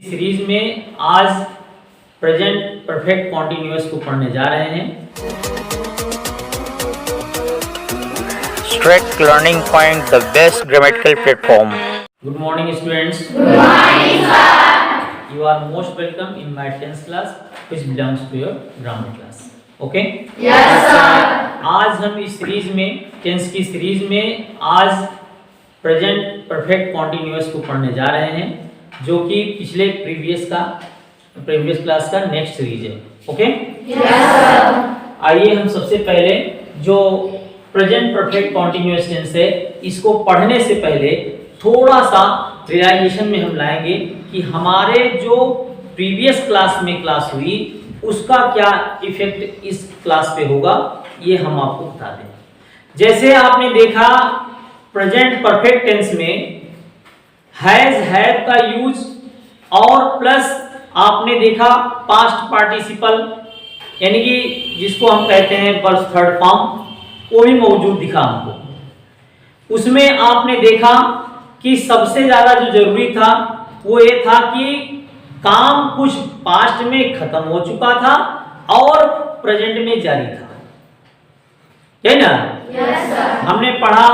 Series में आज present perfect continuous को पढ़ने जा रहे हैं। Strict Learning Point, the best grammatical platform. Good morning, students. Good morning, sir. You are most welcome in my 10th class, which belongs to your grammar class. Okay? Yes, sir. आज हम इस series में 10th की series में आज present perfect continuous को पढ़ने जा रहे हैं, जो कि पिछले प्रीवियस क्लास का नेक्स्ट सीरीज है। ओके? Yes, sir. आइए हम सबसे पहले जो प्रेजेंट परफेक्ट कॉन्टिन्यूअस टेंस है, इसको पढ़ने से पहले थोड़ा सा रियलाइजेशन में हम लाएंगे कि हमारे जो प्रीवियस क्लास में क्लास हुई उसका क्या इफेक्ट इस क्लास पे होगा, ये हम आपको बता दें। जैसे आपने देखा प्रेजेंट परफेक्ट टेंस में हैज हैव का यूज और प्लस आपने देखा पास्ट पार्टिसिपल यानी कि जिसको हम कहते हैं वर्ब थर्ड फॉर्म, वो भी मौजूद दिखा हमको। उसमें आपने देखा कि सबसे ज्यादा जो जरूरी था वो ये था कि काम कुछ पास्ट में खत्म हो चुका था और प्रेजेंट में जारी था, है ना? Yes, sir. हमने पढ़ा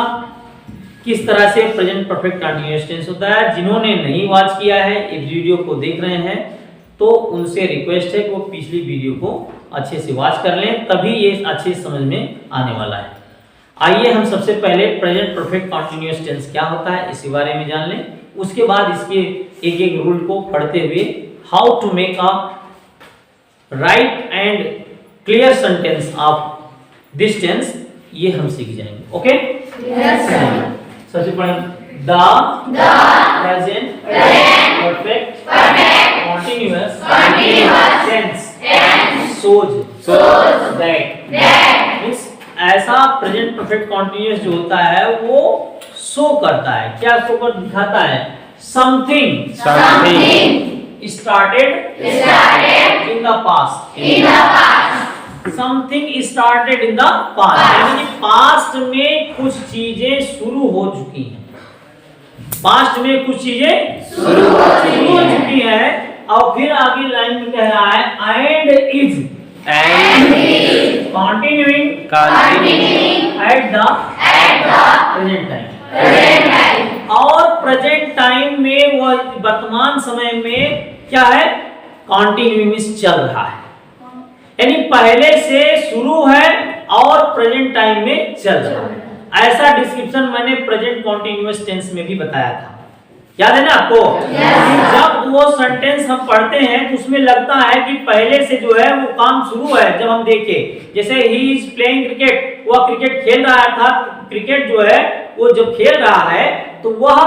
किस तरह से प्रेजेंट परफेक्ट कंटीन्यूअस टेंस होता है। जिन्होंने नहीं वॉच किया है, इस वीडियो को देख रहे हैं, तो उनसे रिक्वेस्ट है कि वो पिछली वीडियो को अच्छे से वॉच कर लें, तभी ये अच्छे समझ में आने वाला है। आइए हम सबसे पहले प्रेजेंट परफेक्ट कंटीन्यूअस टेंस क्या होता है इसके बारे में जान लें। उसके बाद इसके एक एक रूल को पढ़ते हुए how to make a right and clear sentence of this tense, ये हम सीख जाएंगे। ओके? Yes, sir. सबसे पहले the present perfect continuous tense shows that means ऐसा प्रेजेंट परफेक्ट कॉन्टिन्यूअस जो होता है वो शो करता है, क्या शो कर दिखाता है? Something started in the past। Something started in the past, यानी कि पास्ट में कुछ चीजें शुरू हो चुकी हैं। पास्ट में कुछ चीजें शुरू हो चुकी हैं और फिर आगे लाइन में कह रहा है and is continuing at the present time. और प्रेजेंट टाइम में वो वर्तमान समय में क्या है? कंटिन्यूइंग चल रहा है, यानी पहले से शुरू है और प्रेजेंट टाइम में चल रहा है। ऐसा डिस्क्रिप्शन मैंने प्रेजेंट कॉन्टिन्यूअस टेंस में भी बताया था, याद है ना आपको? जब वो सेंटेंस हम पढ़ते हैं तो उसमें लगता है कि पहले से जो है वो काम शुरू है। जब हम देखें जैसे ही इज प्लेइंग क्रिकेट, वह क्रिकेट खेल रहा था, क्रिकेट जो है वो जब खेल रहा है तो वह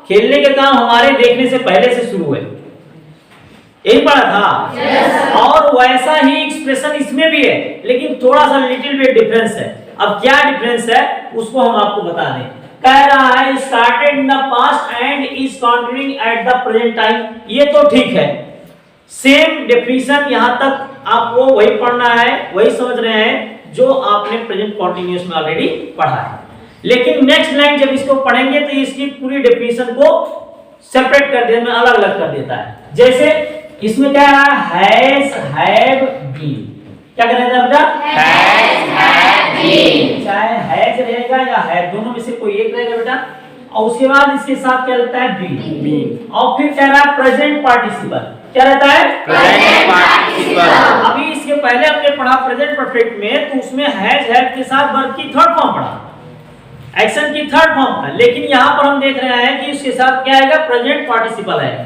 खेलने के काम हमारे देखने से पहले से शुरू है, यही पढ़ा था। Yes, और वैसा ही एक्सप्रेशन इसमें भी है, लेकिन थोड़ा सा लिटिल बिट डिफरेंस है। अब क्या डिफरेंस है उसको हम आपको बता दें। कह रहा है started in the past and is continuing at the present time, ये तो ठीक है, सेम डेफिनेशन यहां तक आपको वही पढ़ना है, वही समझ रहे हैं जो आपने प्रेजेंट कंटीन्यूअस में ऑलरेडी पढ़ा है। लेकिन नेक्स्ट लाइन जब इसको पढ़ेंगे तो इसकी पूरी डेफिनेशन को सेपरेट कर देने में अलग अलग कर देता है। जैसे इसमें क्या है? हैज हैव बीन, क्या कहना था बेटा? Has, have been। चाहे हैज रहेगा या हैव, दोनों में से कोई एक रहेगा बेटा। और उसके बाद इसके साथ क्या रहता है? बीन। और फिर क्या रहा है? प्रेजेंट पार्टिसिपल, क्या रहता है? Present participle। अभी इसके पहले हमने पढ़ा प्रेजेंट परफेक्ट में, तो उसमें हैज हैव के साथ वर्ब की थर्ड फॉर्म पढ़ा, एक्शन की थर्ड फॉर्म था। लेकिन यहाँ पर हम देख रहे हैं कि उसके साथ क्या आएगा? प्रेजेंट पार्टिसिपल आएगा।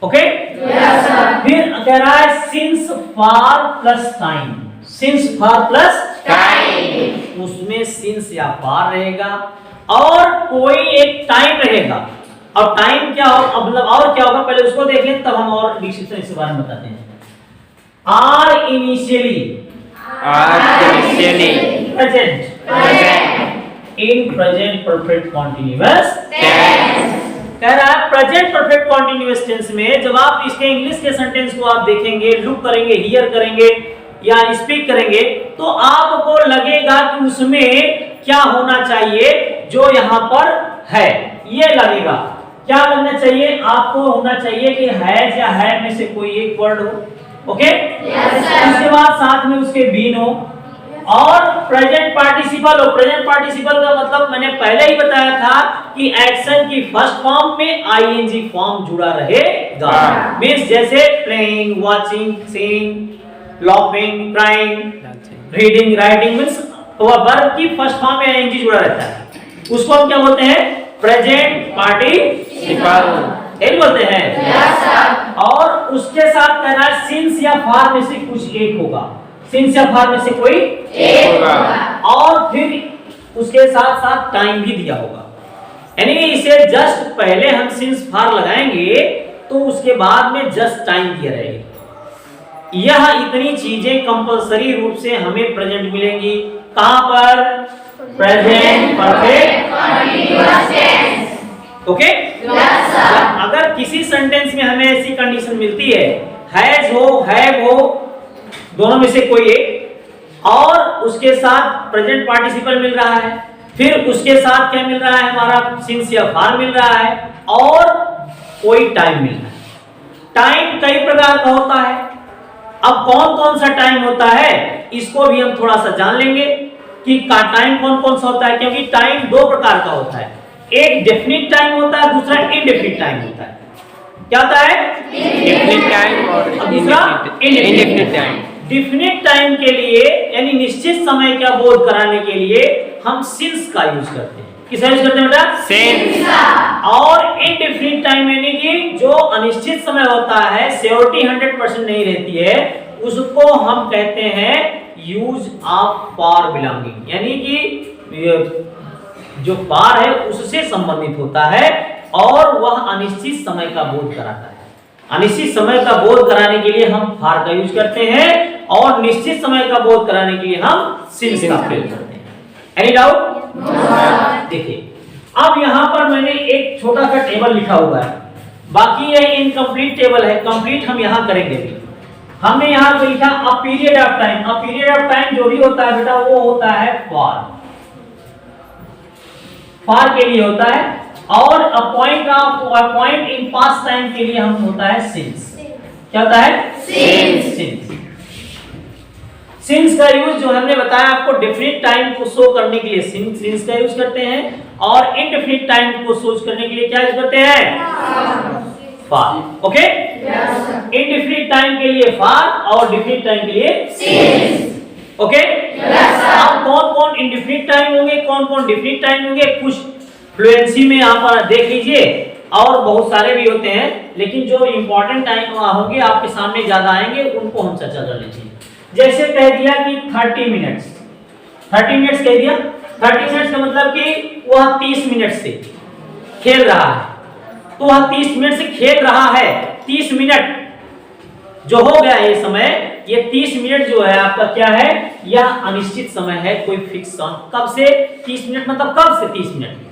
ओके? Yes, sir। फिर कह रहा है since for plus time, since for plus Time। उसमें सिंस या फॉर रहेगा और कोई एक टाइम रहेगा। अब टाइम क्या हो, मतलब और क्या होगा पहले उसको देख लें, तब हम और डिस्क्रिप्शन इसके बारे में बताते हैं। Are initially present in present perfect continuous Tense। कह रहा है प्रेजेंट परफेक्ट कॉन्टिन्यूअस टेंस में जब आप इसके इंग्लिश के सेंटेंस को आप देखेंगे, लुक करेंगे, हियर करेंगे या स्पीक करेंगे, तो आपको लगेगा कि उसमें क्या होना चाहिए जो यहाँ पर है, ये लगेगा। क्या करना चाहिए, आपको होना चाहिए कि हैज या हैड में से कोई एक वर्ड हो, ओके। उसके बाद साथ में उसके बीन हो और प्रेजेंट पार्टिसिपल हो। प्रेजेंट पार्टिसिपल का मतलब मैंने पहले ही बताया था कि एक्शन की फर्स्ट फॉर्म में आईएनजी फॉर्म जुड़ा रहेगा। मींस जैसे playing, watching, seeing, laughing, crying, reading, writing, means verb की फर्स्ट फॉर्म में आईएनजी जुड़ा रहता है, उसको हम क्या बोलते हैं, प्रेजेंट पार्टिसिपल यही बोलते हैं। और उसके साथ कहना है सिंस या फार में से कुछ एक होगा, सिंस या फार में से कोई एक होगा, और फिर उसके साथ साथ टाइम भी दिया होगा। यानी इसे जस्ट पहले हम सिंस फार लगाएंगे तो उसके बाद में जस्ट टाइम दिया रहेगा। यह इतनी चीजें कंपलसरी रूप से हमें प्रेजेंट मिलेंगी। कहां पर, present perfect continuous tense, okay. अगर किसी सेंटेंस में हमें ऐसी कंडीशन मिलती है, हैज हो, हैव हो, दोनों में से कोई एक, और उसके साथ प्रेजेंट पार्टिसिपल मिल रहा है, फिर उसके साथ क्या मिल रहा है, हमारा सिंस या फार मिल रहा है, और कोई टाइम मिल रहा है। टाइम कई प्रकार का होता है। अब कौन कौन सा टाइम होता है इसको भी हम थोड़ा सा जान लेंगे कि टाइम कौन कौन सा होता है, क्योंकि टाइम दो प्रकार का होता है, एक डेफिनिट टाइम होता है, दूसरा इनडेफिनिट टाइम होता है। क्या होता है, डेफिनिट टाइम और दूसरा इनडेफिनिट टाइम। डेफिनिट टाइम के लिए यानी निश्चित समय का बोध कराने के लिए हम सिंस का यूज करते हैं। किसका यूज करते हैं बेटा, सिंस। और इनडेफिनिट टाइम यानी कि जो अनिश्चित समय होता है, श्योरिटी 100% नहीं रहती है, उसको हम कहते हैं यूज ऑफ पार बिलोंगिंग, यानी कि जो पार है उससे संबंधित होता है और वह अनिश्चित समय का बोध कराता है। अनिश्चित समय का बोध कराने के लिए हम फार का यूज करते हैं और निश्चित समय का बोध कराने के लिए हम सिंस का प्रयोग करते हैं। Any doubt? देखिए, अब यहां पर मैंने एक छोटा सा टेबल लिखा हुआ है, बाकी ये इनकम्प्लीट टेबल है, कंप्लीट हम यहां करेंगे भी। हमने यहां पे लिखा a period of time. A period of time जो भी होता है बेटा वो होता है फार, फार के लिए होता है, और a point in past time के लिए हम होता है सिंस। क्या होता है, सिंस। सिंस का यूज जो हमने बताया आपको डेफिनिट टाइम को शो करने के लिए सिंस का यूज करते हैं, और इनडेफिनिट टाइम को शो करने के लिए क्या यूज करते हैं, फार। ओके, इनडेफिनिट टाइम के लिए फार और डेफिनिट टाइम के लिए सिंस। ओके, अब कौन कौन इनडेफिनिट टाइम होंगे, कौन कौन डेफिनिट टाइम होंगे, कुछ फ्लुएंसी में आप देख लीजिए, और बहुत सारे भी होते हैं, लेकिन जो इंपॉर्टेंट टाइम होंगे आपके सामने ज्यादा आएंगे, उनको हम चर्चा कर लीजिए। जैसे कह दिया कि 30 मिनट्स, 30 मिनट्स कह दिया, 30 मिनट्स का मतलब कि वह 30 मिनट से खेल रहा है, तो वह 30 मिनट से खेल रहा है। 30 मिनट जो हो गया ये समय, ये 30 मिनट जो है आपका क्या है, यह अनिश्चित समय है, कोई फिक्स कब से 30 मिनट, मतलब कब से 30 मिनट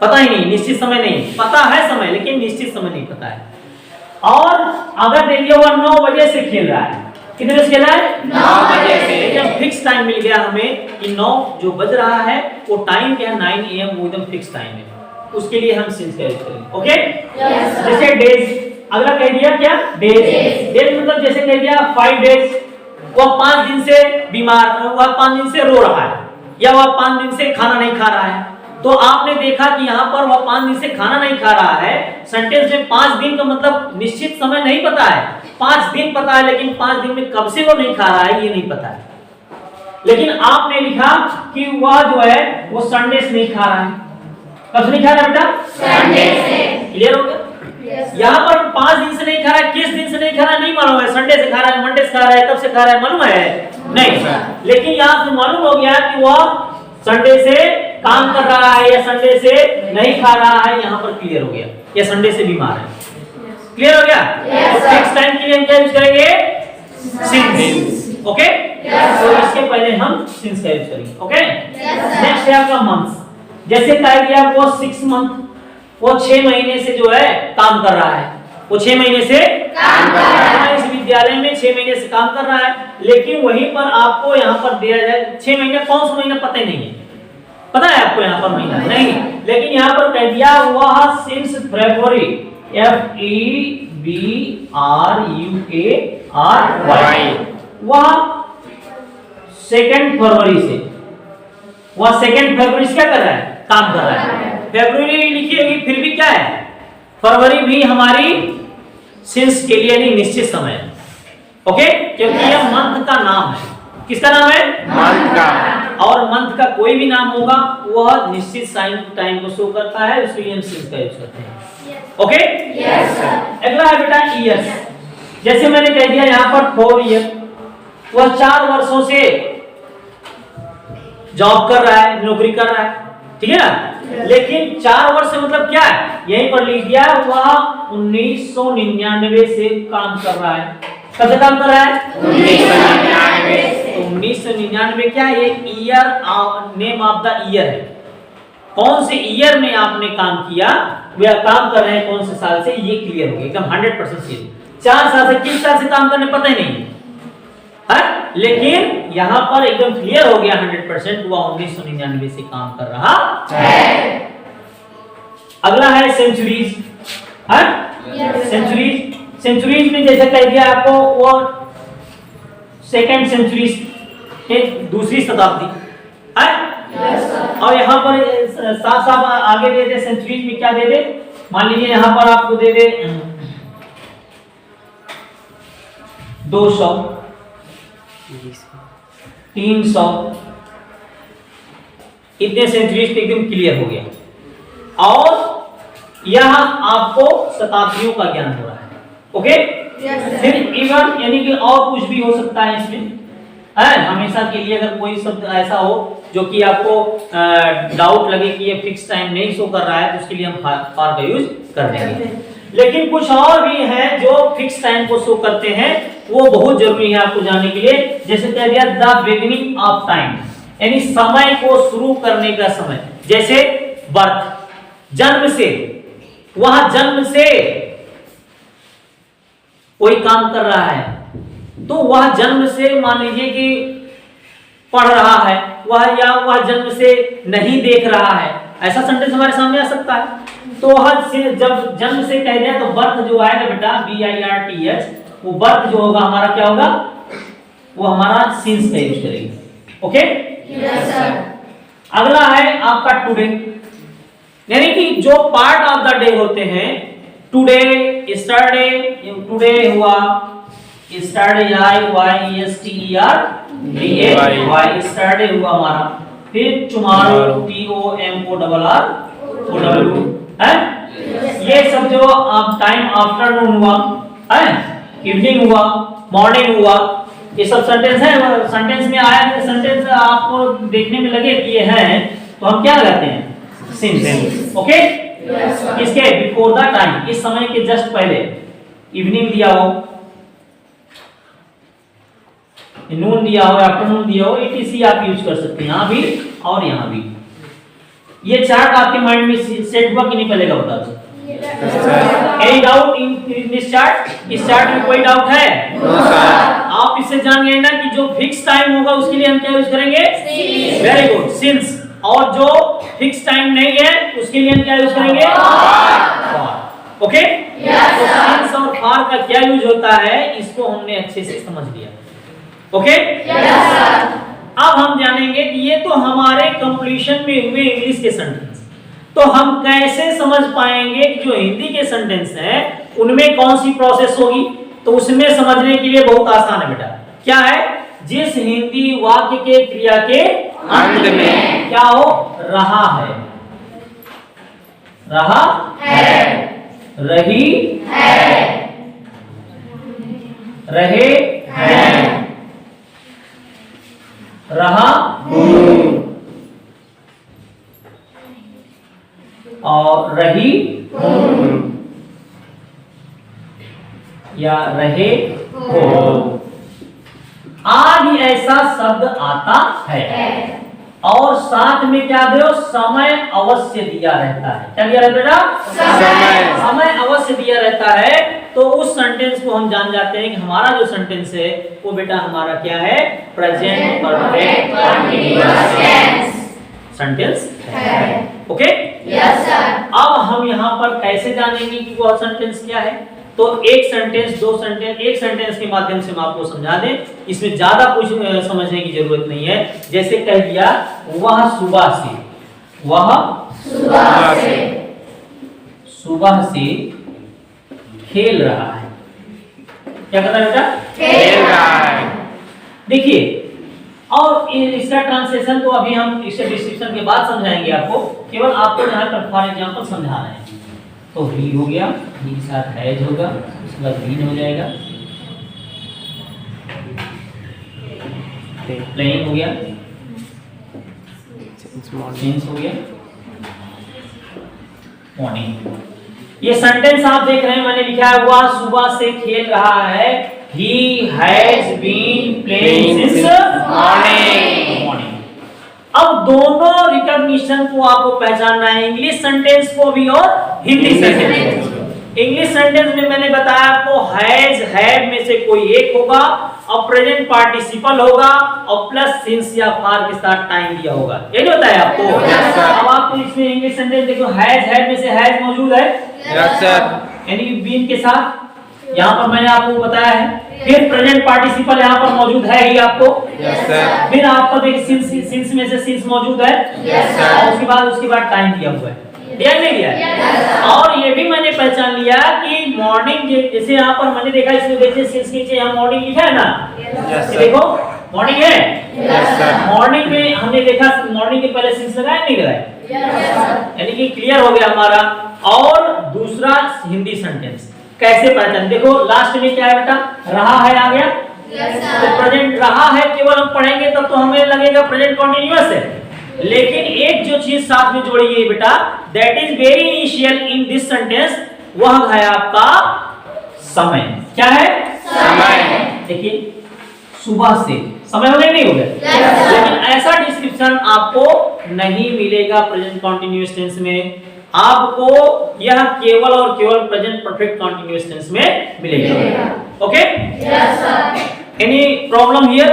पता ही नहीं, निश्चित समय नहीं पता है, समय लेकिन निश्चित समय नहीं पता है। और अगर देखिए वह 9 बजे से खेल रहा है, कितने बजे खेल रहा है, 9 बजे से। जब फिक्स टाइम मिल गया हमें कि 9 जो बज रहा है वो टाइम क्या है, 9 AM, वो एकदम फिक्स टाइम है, उसके लिए हम सिंस का यूज करेंगे। ओके, जैसे डेज, अगला कह दिया क्या, डेज। डेज मतलब जैसे कह दिया 5 डेज, वह 5 दिन से बीमार, वह 5 दिन से रो रहा है, या वह 5 दिन से खाना नहीं खा रहा है। तो आपने देखा कि यहाँ पर वह 5 दिन से खाना नहीं खा रहा है, सेंटेंस में 5 दिन का मतलब निश्चित समय नहीं पता है, 5 दिन पता है, लेकिन 5 दिन में कब से वो नहीं खा रहा है ये नहीं पता है। लेकिन आपने लिखा कि वह जो है वो संडे से नहीं खा रहा है, कब से नहीं खा रहा है बेटा, संडे से। क्लियर हो गया? यहाँ पर 5 दिन से नहीं खा रहा है, किस दिन से नहीं खा रहा है नहीं मालूम है, संडे से खा रहा है, मंडे से खा रहा है, कब से खा रहा है मालूम है नहीं, लेकिन यहाँ से मालूम हो गया कि वह संडे से काम कर रहा है या संडे से नहीं खा रहा है, यहाँ पर क्लियर हो गया, या संडे से बीमार है। क्लियर हो गया? तो नेक्स्ट टाइम के लिए हम क्या यूज करेंगे, सिंस। ओके, तो इसके पहले हम सिंस का यूज करेंगे। ओके, नेक्स्ट है आपका मंथ। जैसे कह दिया वो 6 मंथ, वो 6 महीने से जो है काम कर रहा है, वो 6 महीने से काम कर रहा है, इस विद्यालय में 6 महीने से काम कर रहा है। लेकिन वहीं पर आपको यहाँ पर दिया जाए 6 महीने, कौन सा महीना पता ही नहीं है, पता है आपको यहाँ पर महीना नहीं, लेकिन यहाँ पर कह दिया वह सिंस फरवरी, FEBRUARY, वह 2 फरवरी से, वह 2 फरवरी से क्या कर रहा है, काम कर रहा है। फरवरी लिखी होगी फिर भी क्या है, फरवरी भी हमारी सिंस के लिए नहीं निश्चित समय है। ओके, क्योंकि यह मंथ का नाम है। किसका नाम है, मंथ का। और मंथ का कोई भी नाम होगा वह निश्चित टाइम को शो करता है, उसके लिए हम सिंस का यूज करते हैं। Okay, yes sir. अगला है बेटा ईयर्स। जैसे मैंने कह दिया यहाँ पर 4 ईयर, वह 4 वर्षों से जॉब कर रहा है, नौकरी कर रहा है, ठीक है ना। लेकिन 4 वर्ष से मतलब क्या है, यहीं पर लिख दिया वह 1999 से काम कर रहा है। कब से काम कर रहा है, 1999। 1999 क्या है, ये year name of the year है। कौन से ईयर में आपने काम किया, वह काम कर रहे हैं कौन से साल से, ये क्लियर हो गया एकदम 100% क्लियर। 4 साल से किस साल से काम करने पता ही नहीं है, लेकिन यहाँ पर एकदम क्लियर हो गया 100% वह 1999 से काम कर रहा है। अगला है सेंचुरीज। सेंचुरीज में जैसे कह दिया आपको वो 2nd सेंचुरी, दूसरी शताब्दी है। और यहाँ पर साफ साफ आगे दे दे सेंचुरीज में क्या दे दे, मान लीजिए यहाँ पर आपको दे दे 200, 300, इतने सेंचुरीज पे एकदम क्लियर हो गया। और यहाँ आपको शताब्दियों का ज्ञान हो रहा है। ओके, फिर इवन यानी कि और कुछ भी हो सकता है इसमें है। हमेशा के लिए अगर कोई शब्द ऐसा हो जो कि आपको डाउट लगे कि ये फिक्स टाइम नहीं शो कर रहा है, तो उसके लिए हम फॉर का यूज कर देंगे। लेकिन कुछ और भी हैं जो फिक्स टाइम को शो करते हैं, वो बहुत जरूरी है आपको जानने के लिए। जैसे कह दिया द बिगिनिंग ऑफ टाइम, यानी समय को शुरू करने का समय। जैसे बर्थ, जन्म से, वह जन्म से कोई काम कर रहा है तो वह जन्म से मान लीजिए कि पढ़ रहा है वह, या वह जन्म से नहीं देख रहा है, ऐसा सेंटेंस हमारे सामने आ सकता है। तो वह जब जन्म से कह दिया तो बर्थ जो आएगा बेटा BIRTH, वो बर्थ जो होगा हमारा क्या होगा, वो हमारा सिंस का यूज करेंगे। Okay, yes sir. अगला है आपका टुडे, यानी कि जो पार्ट ऑफ द डे होते हैं। टुडे, स्टरडे, टुडे हुआ स्टरडे, YESTERDAY, स्टरडे हुआ हमारा। फिर टुमारो, TOMORROW है। ये सब जो टाइम आफ्टरनून हुआ है, इवनिंग हुआ, मॉर्निंग हुआ, ये सब सेंटेंस है। सेंटेंस में आया, सेंटेंस आपको देखने में लगे कि ये है तो हम क्या लगाते हैं, सिंस। ओके, इसके बिफोर द टाइम, इस समय के जस्ट पहले, इवनिंग दिया हो, नून दिया हो, आफ्टरनून दिया हो, etc आप यूज कर सकते हैं यहाँ भी और यहाँ भी। ये चार्ट आपके माइंड में सेट हुआ कि नहीं, पहले का बता दो। Any doubt in this chart? इस चार्ट में कोई डाउट है? आप इससे जान गए ना कि जो फिक्स टाइम होगा उसके लिए हम क्या यूज करेंगे, वेरी गुड, सिंस। और जो फिक्स टाइम नहीं है उसके लिए हम क्या यूज करेंगे, फॉर। ओके, तो सिंस और फॉर का क्या यूज होता है इसको हमने अच्छे से समझ लिया। ओके, अब हम जानेंगे कि ये तो हमारे कंप्लीशन में हुए इंग्लिश के सेंटेंस, तो हम कैसे समझ पाएंगे कि जो हिंदी के सेंटेंस हैं उनमें कौन सी प्रोसेस होगी। तो उसमें समझने के लिए बहुत आसान है बेटा। क्या है, जिस हिंदी वाक्य के क्रिया के अंत में क्या हो, रहा है, रहा है, रही है, रहे हैं, रहा और रही या रहे हो, आदि ऐसा शब्द आता है। और साथ में क्या दो, समय अवश्य दिया रहता है। क्या दिया रहता है, समय अवश्य दिया रहता है। तो उस सेंटेंस को हम जान जाते हैं कि हमारा जो सेंटेंस है वो बेटा हमारा क्या है, present perfect continuous tense. Sentence है। Okay, yes sir. अब हम यहाँ पर कैसे जानेंगे कि वह सेंटेंस क्या है? तो एक सेंटेंस, दो सेंटेंस, एक सेंटेंस के माध्यम से हम आपको समझा दें, इसमें ज्यादा कुछ समझने की जरूरत नहीं है। जैसे कह दिया वह सुबह से, वह सुबह से खेल रहा है। क्या कर रहा है बेटा? खेल रहा है। देखिए, और इसका ट्रांसलेशन तो अभी हम इसे डिस्क्रिप्शन के बाद समझाएंगे आपको, केवल आपको यहाँ पर फॉर एग्जांपल समझा रहे हैं। तो ही हो गया, ही के साथ हैज होगा, उसके बाद बीन हो जाएगा, प्लेइंग हो गया, सिंस हो गया, मॉर्निंग। ये सेंटेंस आप देख रहे हैं, मैंने लिखा है वह सुबह से खेल रहा है। He has been playing since morning. अब दोनों रिकॉग्निशन को आपको पहचानना है, इंग्लिश सेंटेंस को भी और हिंदी सेंटेंस को। इंग्लिश सेंटेंस में मैंने बताया आपको हैज, हैव में से कोई एक होगा और प्रेजेंट पार्टिसिपल होगा और प्लस सिंस या फॉर के साथ टाइम दिया होगा। यही होता है आपको। अब आपको इसमें इंग्लिश सेंटेंस देखो, हैज, हैव में से हैज मौजूद है, यस सर। यानी कि बीन के साथ यहाँ पर मैंने आपको बताया है। फिर प्रेजेंट पार्टिसिपल यहाँ पर मौजूद है ही आपको, यस सर। फिर आपको देखिए सिंस में से सिंस मौजूद है, यस सर। और उसके बाद टाइम दिया हुआ है। ध्यान नहीं दिया? और ये भी मैंने पहचान लिया कि मॉर्निंग, जैसे यहाँ पर मैंने देखा, इसमें देखिए सिंस के नीचे यहाँ मॉर्निंग लिखा है ना, यस ये सर। देखो मॉर्निंग है। Yes sir. मॉर्निंग में हमने देखा मॉर्निंग के पहले सिंस लगाया नहीं लगाया, यानी कि क्लियर हो गया हमारा। और दूसरा हिंदी सेंटेंस कैसे पहचान, देखो लास्ट में क्या है बेटा, रहा है आ गया। तो प्रेजेंट रहा है केवल हम पढ़ेंगे तब तो हमें लगेगा प्रेजेंट कंटीन्यूअस है, लेकिन एक जो चीज साथ में जोड़ी है बेटा, that is very initial in this sentence, वह है आपका समय। क्या है? समय। देखिए सुबह से समय हो गया नहीं हो गया, लेकिन ऐसा डिस्क्रिप्शन आपको नहीं मिलेगा प्रेजेंट कंटीन्यूअस टेंस में। आपको यह केवल और केवल प्रेजेंट परफेक्ट कंटीन्यूअस टेंस में मिलेगा। Okay, yes sir. Any problem here?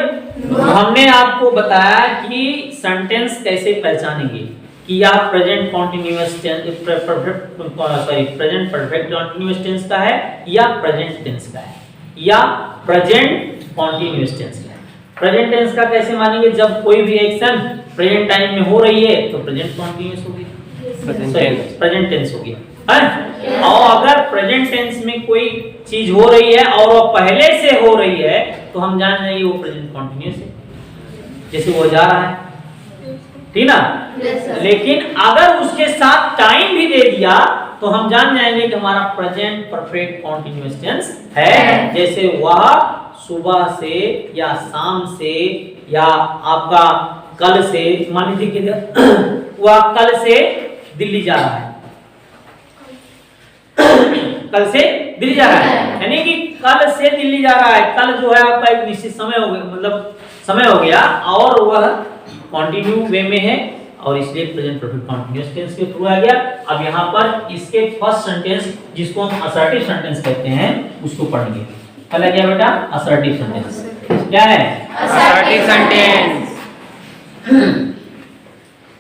हमने आपको बताया कि सेंटेंस कैसे पहचानेंगे कि यह present continuous tense, present perfect continuous tense का है या प्रेजेंट टेंस का है या प्रेजेंट कंटीन्यूअस टेंस का है। प्रेजेंट टेंस का कैसे मानेंगे? जब कोई भी एक्शन प्रेजेंट टाइम में हो रही है तो प्रेजेंट कंटीन्यूअस होगी, प्रेजेंट टेंस हो गया है। और अगर प्रेजेंट टेंस में कोई चीज हो रही है और वो पहले से हो रही है तो हम जान जाएंगे वो प्रेजेंट कंटीन्यूअस है, जैसे वो जा रहा है, ठीक ना। लेकिन अगर उसके साथ टाइम भी दे दिया तो हम जान जाएंगे कि हमारा प्रेजेंट परफेक्ट कंटीन्यूअस टेंस है। जैसे वह सुबह से या शाम से या आपका कल से, मान लीजिए कि वह कल से दिल्ली जा रहा है, कल से दिल्ली जा रहा है, यानी कि कल से दिल्ली जा रहा है। कल जो है आपका एक निश्चित समय हो गया, मतलब समय हो गया और वह कंटिन्यू वे में है और इसलिए प्रेजेंट परफेक्ट कंटीन्यूअस टेंस के थ्रू आ गया। अब यहाँ पर इसके फर्स्ट सेंटेंस जिसको हम असर्टिव सेंटेंस कहते हैं उसको पढ़ेंगे। पहला क्या बेटा? Assertive sentence. क्या है? Assertive sentence.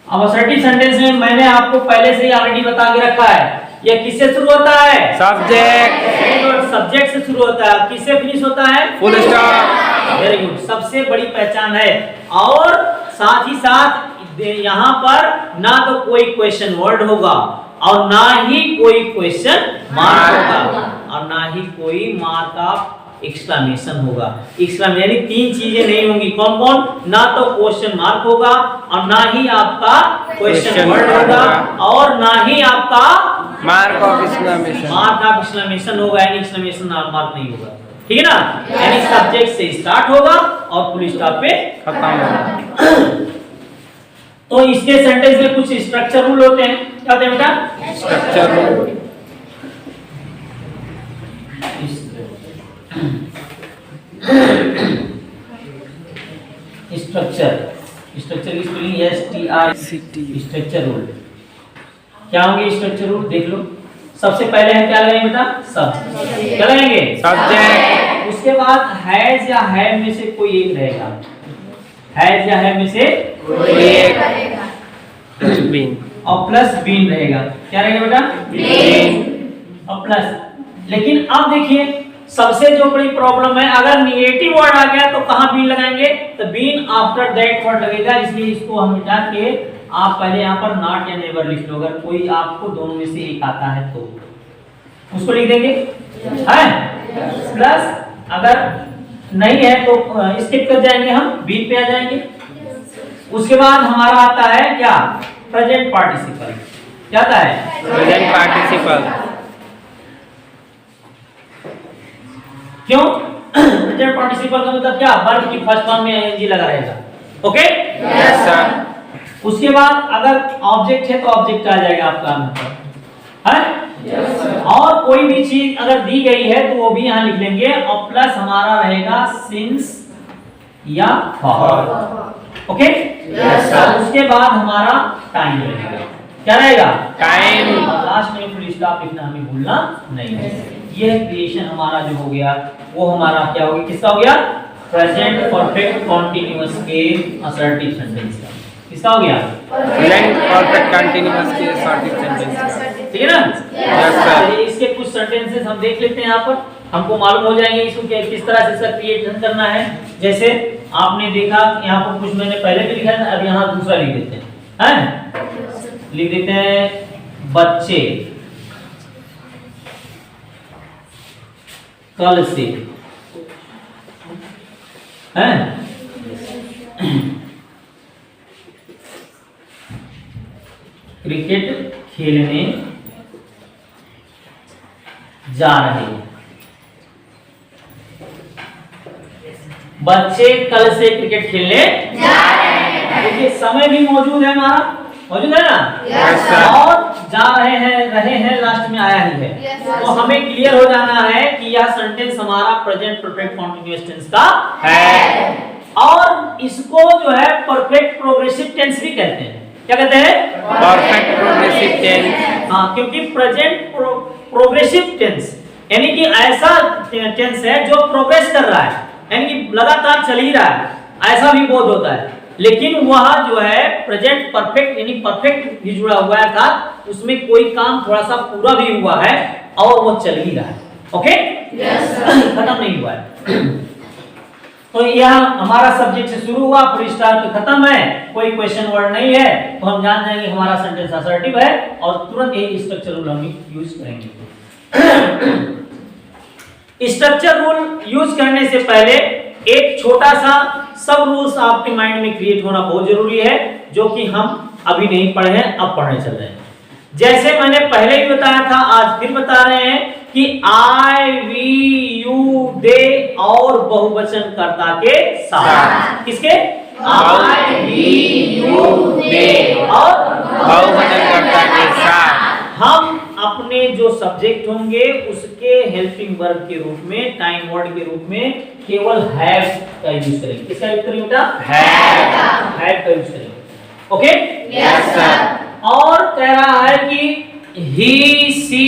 अब असर्टिव सेंटेंस में मैंने आपको पहले से ही ऑलरेडी बता के रखा है, यह किससे शुरू होता है? सब्जेक्ट। सब्जेक्ट से शुरू होता है, किससे फिनिश होता है? Full stop. वेरी गुड, सबसे बड़ी पहचान है। और साथ ही साथ यहाँ पर ना तो कोई क्वेश्चन वर्ड होगा और ना ही कोई क्वेश्चन मार्क होगा और ना ही कोई मार्क ऑफ एक्सक्लेमेशन होगा। यानी तीन चीजें नहीं होंगी। कौन कौन? ना तो क्वेश्चन मार्क होगा और ना ही आपका क्वेश्चन वर्ड होगा और ना ही आपका मार्क ऑफ एक्सक्लेमेशन होगा, यानी एक्सक्लेमेशन मार्क नहीं होगा, ठीक है ना। यानी सब्जेक्ट से स्टार्ट होगा और फुल स्टॉप पे खत्म होगा। तो इसके सेंटेंस में कुछ स्ट्रक्चर रूल होते हैं। क्या होते हैं बेटा? Structure rule. स्ट्रक्चर की स्पेलिंग STR। स्ट्रक्चर रूल क्या होंगे? स्ट्रक्चर रूल देख लो। सबसे पहले है क्या लगेंगे बेटा? सब्जेक्ट। क्या लगेंगे? सब्जेक्ट। उसके बाद हैज या हैव में से कोई एक रहेगा। हैज या हैव में से कोई एक। बीन और प्लस बीन रहेगा। क्या रहेगा बेटा? बीन और प्लस। लेकिन अब देखिए सबसे जो बड़ी प्रॉब्लम है, अगर निगेटिव वर्ड आ गया तो कहाँ बीन लगाएंगे? तो बीन आफ्टर दैट वर्ड लगेगा, इसलिए इसको हम मिटा के आप पहले यहाँ पर नॉट या नेवर लिख लो। अगर कोई आपको दोनों में से एक आता है तो उसको लिख देंगे, है प्लस। अगर नहीं है तो स्किप कर जाएंगे, हम बीन पे आ जाएंगे। उसके बाद हमारा आता है क्या? Present participle. क्या आता है? Present participle. क्यों? प्रेजेंट पार्टिसिपल का मतलब क्या? वर्ब की फर्स्ट फॉर्म में आईएनजी लगा रहेगा। ओके? Yes sir. उसके बाद अगर ऑब्जेक्ट है तो ऑब्जेक्ट आ जाएगा आपका मतलब, है? और कोई भी चीज अगर दी गई है तो वो भी यहाँ लिख लेंगे, और प्लस हमारा रहेगा सिंस या फॉर। ओके? उसके बाद हमारा टाइम रहेगा। क्या रहेगा? टाइम। लास्ट में फुल स्टॉप लिखना हमें भूलना नहीं है। ये क्रिएशन हमारा जो हो गया वो हमारा क्या हो गया? किसका हो गया? प्रेजेंट परफेक्ट कॉन्टिन्यूअस के असर्टिव सेंटेंस का। किसका हो गया? प्रेजेंट परफेक्ट कंटीन्यूअस के असर्टिव सेंटेंस। ठीक है ना? Yes sir. चलिए इसके कुछ सेंटेंसेस हम देख लेते हैं। यहाँ पर हमको मालूम हो जाएंगे इसको किस तरह से इसका क्रिएशन करना है। जैसे आपने देखा यहाँ पर कुछ मैंने पहले भी लिखा था, अब यहाँ दूसरा लिख देते हैं, हैं? लिख देते हैं बच्चे कल से, हैं? क्रिकेट खेलने जा रहे हैं। बच्चे कल से क्रिकेट खेलने जा रहे हैं। देखिए समय भी मौजूद है, हमारा मौजूद है ना? Yes sir. और जा रहे हैं लास्ट में आया ही है। तो हमें क्लियर हो जाना है कि यह सेंटेंस हमारा प्रेजेंट परफेक्ट कंटीन्यूअस टेंस का है, और इसको जो है परफेक्ट प्रोग्रेसिव टेंस भी कहते हैं। क्या कहते हैं? Perfect progressive tense. हाँ, क्योंकि प्रेजेंट प्रोग्रेसिव टेंस यानी कि ऐसा टेंस है जो प्रोग्रेस कर रहा है, यानी कि लगातार चल ही रहा है, ऐसा भी बोध होता है। लेकिन वह जो है प्रेजेंट परफेक्ट यानी परफेक्ट भी जुड़ा हुआ है था, उसमें कोई काम थोड़ा सा पूरा भी हुआ है और वो चल ही रहा है। ओके? खत्म नहीं हुआ है। तो यह हमारा सब्जेक्ट से शुरू हुआ, पूरी स्टार पे खत्म है, कोई क्वेश्चन वर्ड नहीं है, तो हम जान जाएंगे हमारा सेंटेंस असर्टिव है और तुरंत यही स्ट्रक्चर रूल हम यूज करेंगे। स्ट्रक्चर रूल यूज करने से पहले एक छोटा सा सब रूल्स आपके माइंड में क्रिएट होना बहुत जरूरी है, जो कि हम अभी नहीं पढ़े हैं, अब पढ़ने चल रहे हैं। जैसे मैंने पहले ही बताया था, आज फिर बता रहे हैं कि आई, वी, यू, दे और बहुवचन कर्ता के साथ। किसके? आई, वी, यू, दे और बहुवचन कर्ता के साथ हम अपने जो सब्जेक्ट होंगे उसके हेल्पिंग वर्ब के रूप में, टाइम वर्ड के रूप में केवल हैव का यूज करेंगे। किसका यूज करेंगे बेटा? हैव का यूज करेंगे। ओके? Yes sir. और कह रहा है कि ही, सी,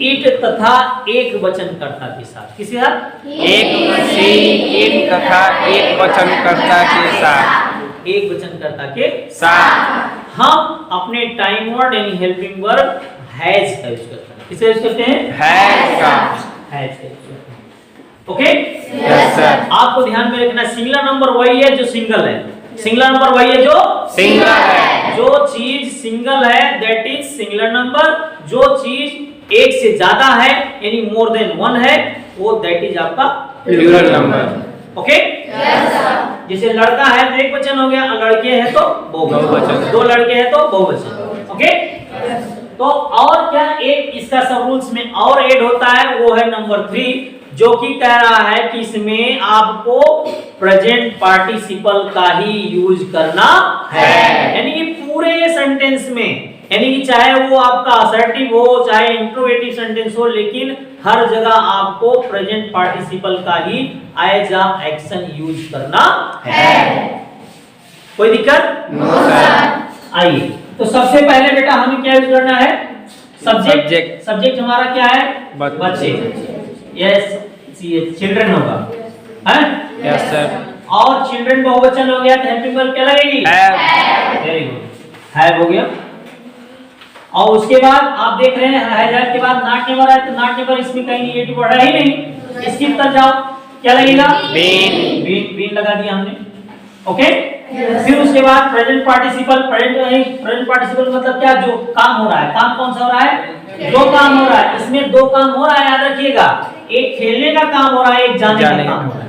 इट तथा एक वचन कर्ता के साथ। किसके साथ? एक, सी, इन तथा एक वचन कर्ता के साथ। एक वचन कर्ता के साथ हम अपने टाइम वर्ड यानी हेल्पिंग वर्ब हैज का यूज करते हैं। किसे यूज करते हैं? हैज का। हैज का यूज करते हैं। ओके? Yes sir. आपको ध्यान में रखना, सिंगुलर नंबर वही है जो सिंगल है। सिंगुलर नंबर वही है जो सिंगल है। जो चीज सिंगल है दैट इज सिंगुलर नंबर। जो चीज एक से ज्यादा है यानी मोर देन वन है, वो दैट इज आपका प्लूरल नंबर। ओके? जैसे लड़का है तो एक वचन हो गया, लड़के हैं तो बहुवचन, दो लड़के हैं तो बहुवचन। ओके? तो और क्या एक इसका सब रूल्स में और ऐड होता है, वो है नंबर 3, जो कि कह रहा है कि इसमें आपको प्रेजेंट पार्टिसिपल का ही यूज करना है। यानी कि पूरे सेंटेंस में, यानी कि चाहे वो आपका असर्टिव हो, चाहे इंट्रोगेटिव सेंटेंस हो, लेकिन हर जगह आपको प्रेजेंट पार्टिसिपल का ही एज अ एक्शन यूज करना है। कोई दिक्कत? No sir. आइए, तो सबसे पहले बेटा हमें क्या यूज करना है? सब्जेक्ट। सब्जेक्ट हमारा क्या है? बच्चे। यस, चिल्ड्रन होगा, हैं? Yes sir. और चिल्ड्रन बहुवचन हो गया तो हेल्पिंग वर्ब क्या लगेगी? हैव। वेरी गुड, हैव हो गया। और उसके बाद आप देख रहे हैं हैजार्ड के बाद नॉट नेवर है, तो नॉट नेवर इसमें कहीं निगेटिव वर्ड है ही नहीं, स्किप कर जाओ। क्या लगेगा? बीन। बीन लगा दिया हमने। ओके, फिर उसके बाद प्रेजेंट पार्टिसिपल। प्रेजेंट पार्टिसिपल मतलब क्या? जो काम हो रहा है। काम कौन सा हो रहा है? जो काम हो रहा है। इसमें दो काम हो रहा है, याद रखिएगा। एक खेलने का काम हो रहा है, एक जाने का काम हो रहा है।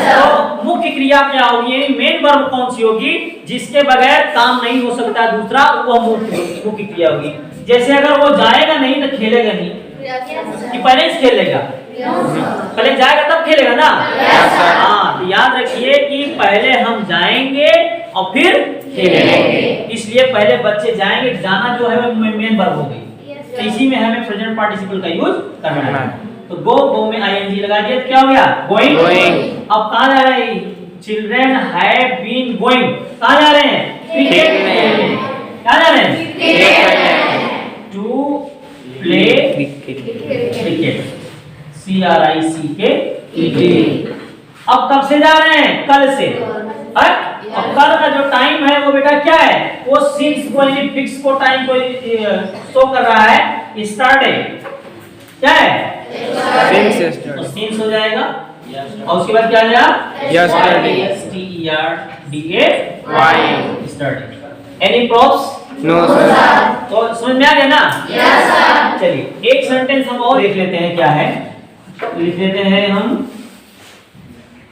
तो मुख्य क्रिया क्या होगी? मेन वर्ब कौन सी होगी जिसके बगैर काम नहीं हो सकता? दूसरा वो मुख्य क्रिया होगी। जैसे अगर वो जाएगा नहीं तो खेलेगा नहीं, कि पहले से खेलेगा? पहले जाएगा तब खेलेगा ना। हाँ, तो याद रखिए कि पहले हम जाएंगे और फिर खेलेंगे। इसलिए पहले बच्चे जाएंगे, जाना जो है वो मेन वर्ब हो गई। तो इसी में हमें प्रेजेंट पार्टिसिपल का यूज करना है। तो गो में आईएनजी लगा दिया, क्या हो गया? गोइंग। अब कहाँ जा रहे हैं? Children have been going. कहाँ जा रहे हैं? क्रिकेट खेलने। कहाँ जा रहे हैं? To play cricket. CRICK। अब कब से जा रहे हैं? कल से। अब कल का जो टाइम है वो बेटा क्या है? वो सिंस को यानी फिक्स को टाइम को शो कर रहा है। स्टार्ट है क्या है? सिंस हो जाएगा। और उसके बाद क्या आ जाएगा? Yesterday. Start. Any probs? No sir. तो समझ में आ गया ना? Yes sir. चलिए एक सेंटेंस हम और देख लेते हैं क्या है। लिख लेते हैं हम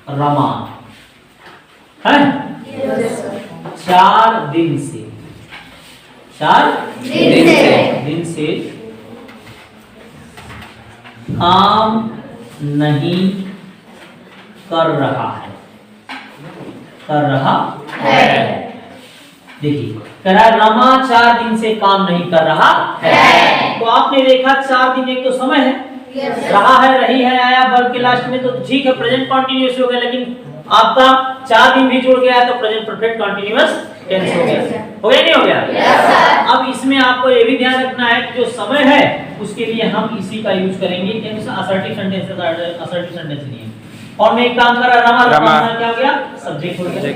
रमा है 4 दिन से। 4 दिन से काम नहीं कर रहा है। देखिए कह रहा है रमा 4 दिन से काम नहीं कर रहा है। तो आपने देखा 4 दिन एक तो समय है, रहा है, रही है, आया वर्ब के लास्ट में, तो ठीक है प्रेजेंट कंटीन्यूअस हो गया। लेकिन आपका 4 दिन भी जुड़ गया तो प्रेजेंट परफेक्ट कंटीन्यूअस टेंस हो गया। हो गया नहीं हो गया? yes, अब इसमें आपको ये भी ध्यान रखना है कि जो समय है उसके लिए हम इसी का यूज करेंगे। असर्टिव सेंटेंस नहीं। और मैं एक काम कर रहा रमा क्या हो गया? सब्जेक्ट हो गया।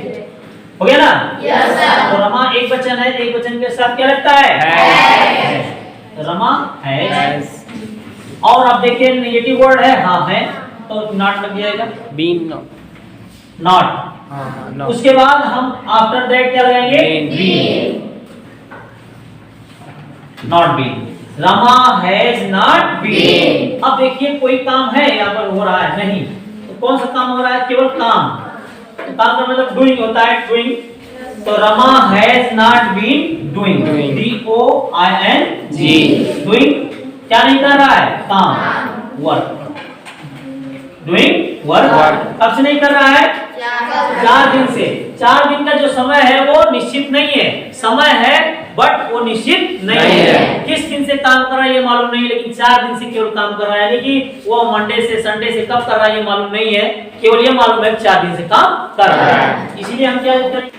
हो गया ना? yes, तो रमा एक वचन है, एक वचन के साथ क्या लगता है? रमा है। और अब देखिए नेगेटिव वर्ड है, हाँ है, तो नॉट लग जाएगा। Been not. उसके बाद हम आफ्टर दैट क्या लगाएंगे? Been. Not been. Rama has not been. अब देखिए कोई काम है यहाँ पर हो रहा है नहीं, तो कौन सा काम हो रहा है? केवल काम। तो काम का मतलब डूइंग होता है, डूइंग। तो Rama has not been doing. DOING। Doing क्या नहीं कर रहा है? काम, वर्क। Doing work. कब से नहीं कर रहा है? 4 दिन से। 4 दिन का जो समय है वो निश्चित नहीं है। समय है बट वो निश्चित नहीं है। किस दिन से काम कर रहा है ये मालूम नहीं, लेकिन 4 दिन से केवल काम कर रहा है। यानी कि वो मंडे से संडे से कब कर रहा है ये मालूम नहीं है, केवल ये मालूम है 4 दिन से काम कर रहा है। इसीलिए हम क्या करें?